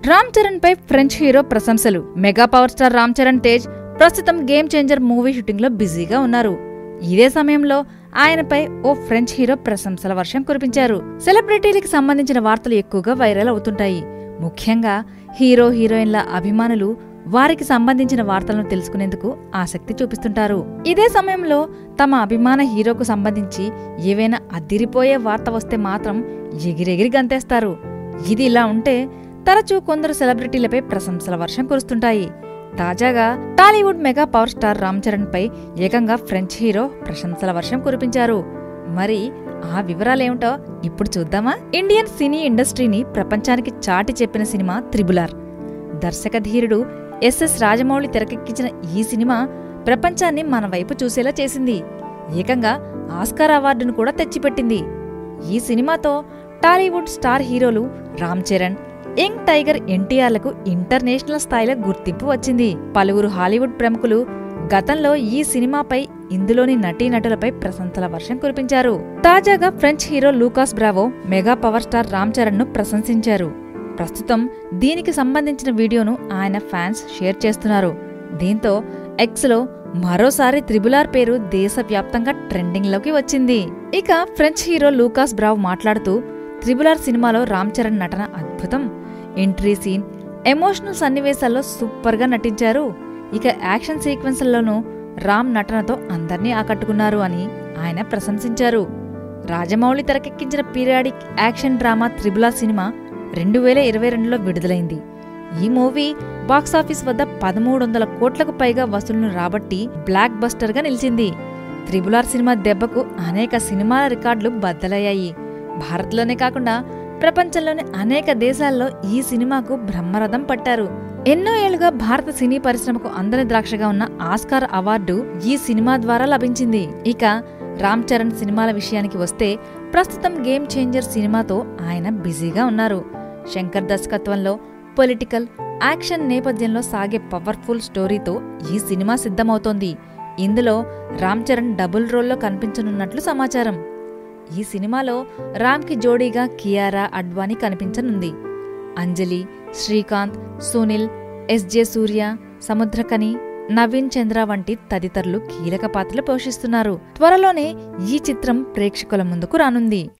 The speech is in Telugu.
రామ్ చరణ్ పై ఫ్రెంచ్ హీరో ప్రశంసలు. Mega power star Ram Charan Tej ప్రస్తుతం గేమ్ చేంజర్ మూవీ షూటింగ్ లో బిజీగా ఉన్నారు. ఇదే సమయంలో ఆయనపై ఓ ఫ్రెంచ్ హీరో ప్రశంసల వర్షం కురిపించారు. సెలబ్రిటీలకు సంబంధించిన వార్తలు ఎక్కువగా వైరల్ అవుతుంటాయి. ముఖ్యంగా హీరో హీరోయిన్ల అభిమానులు వారికి సంబంధించిన వార్తలను తెలుసుకునేందుకు ఆసక్తి చూపిస్తుంటారు. ఇదే సమయంలో తమ అభిమాన హీరోకు సంబంధించి ఏవైనా అద్దిరిపోయే వార్త వస్తే మాత్రం ఎగిరెగిరి గంతేస్తారు. ఇది ఇలా ఉంటే తరచూ కొందరు సెలబ్రిటీలపై ప్రశంసల వర్షం కురుస్తుంటాయి. తాజాగా Tollywood mega power star Ram Charan పై ఏకంగా ఫ్రెంచ్ హీరో ప్రశంసల వర్షం కురిపించారు. మరి ఆ వివరాలేమిటో ఇప్పుడు చూద్దామా? ఇండియన్ సినీ ఇండస్ట్రీని ప్రపంచానికి చాటి చెప్పిన సినిమా త్రిబుల్.ఆర్. దర్శక ధీరుడు ఎస్ఎస్ రాజమౌళి తెరకెక్కించిన ఈ సినిమా ప్రపంచాన్ని మన వైపు చూసేలా చేసింది. ఏకంగా ఆస్కార్ అవార్డును కూడా తెచ్చిపెట్టింది. ఈ సినిమాతో టాలీవుడ్ స్టార్ హీరోలు రామ్ చరణ్, యంగ్ టైగర్ ఎన్టీఆర్లకు ఇంటర్నేషనల్ స్థాయిలో గుర్తింపు వచ్చింది. పలువురు హాలీవుడ్ ప్రముఖులు గతంలో ఈ సినిమాపై, ఇందులోని నటీనటులపై ప్రశంసల వర్షం కురిపించారు. తాజాగా French hero Lucas Bravo mega power star Ram Charan ను ప్రశంసించారు. ప్రస్తుతం దీనికి సంబంధించిన వీడియోను ఆయన ఫ్యాన్స్ షేర్ చేస్తున్నారు. దీంతో ఎక్స్లో మరోసారి త్రిబుల్.ఆర్ పేరు దేశవ్యాప్తంగా ట్రెండింగ్ లోకి వచ్చింది. ఇక ఫ్రెంచ్ హీరో లూకాస్ బ్రావో మాట్లాడుతూ, త్రిబుల్.ఆర్ సినిమాలో రామ్ చరణ్ నటన అద్భుతం. ఎంట్రీ సీన్, ఎమోషనల్ సన్నివేశాల్లో సూపర్ గా నటించారు. ఇక యాక్షన్ సీక్వెన్స్లలోనూ రామ్ నటనతో అందర్నీ ఆకట్టుకున్నారు అని ఆయన ప్రశంసించారు. రాజమౌళి తెరకెక్కించిన పీరియాడిక్ యాక్షన్ డ్రామా త్రిబుల్.ఆర్ సినిమా 2022లో విడుదలైంది. ఈ మూవీ బాక్సాఫీస్ వద్ద 1300 కోట్లకు పైగా వసూలును రాబట్టి బ్లాక్ బస్టర్ గా నిలిచింది. త్రిబుల్.ఆర్ సినిమా దెబ్బకు అనేక సినిమాల రికార్డులు బద్దలయ్యాయి. భారత్లోనే కాకుండా ప్రపంచంలోని అనేక దేశాల్లో ఈ సినిమాకు బ్రహ్మరథం పట్టారు. ఎన్నో ఏళ్లుగా భారత సినీ పరిశ్రమకు అందని ద్రాక్షగా ఉన్న ఆస్కార్ అవార్డు ఈ సినిమా ద్వారా లభించింది. ఇక రామ్ చరణ్ సినిమాల విషయానికి వస్తే ప్రస్తుతం గేమ్ చేంజర్ సినిమాతో ఆయన బిజీగా ఉన్నారు. శంకర్ దర్శకత్వంలో పొలిటికల్, యాక్షన్ నేపథ్యంలో సాగే పవర్ఫుల్ స్టోరీతో ఈ సినిమా సిద్ధమవుతోంది. ఇందులో రామ్ చరణ్ డబుల్ రోల్లో కనిపించనున్నట్లు సమాచారం. ఈ సినిమాలో రామ్కి జోడీగా కియారా అడ్వాణీ కనిపించనుంది. అంజలి, శ్రీకాంత్, సునీల్, ఎస్జే సూర్య, సముద్రకని, నవీన్ చంద్ర వంటి తదితరులు కీలక పాత్రలు పోషిస్తున్నారు. త్వరలోనే ఈ చిత్రం ప్రేక్షకుల ముందుకు రానుంది.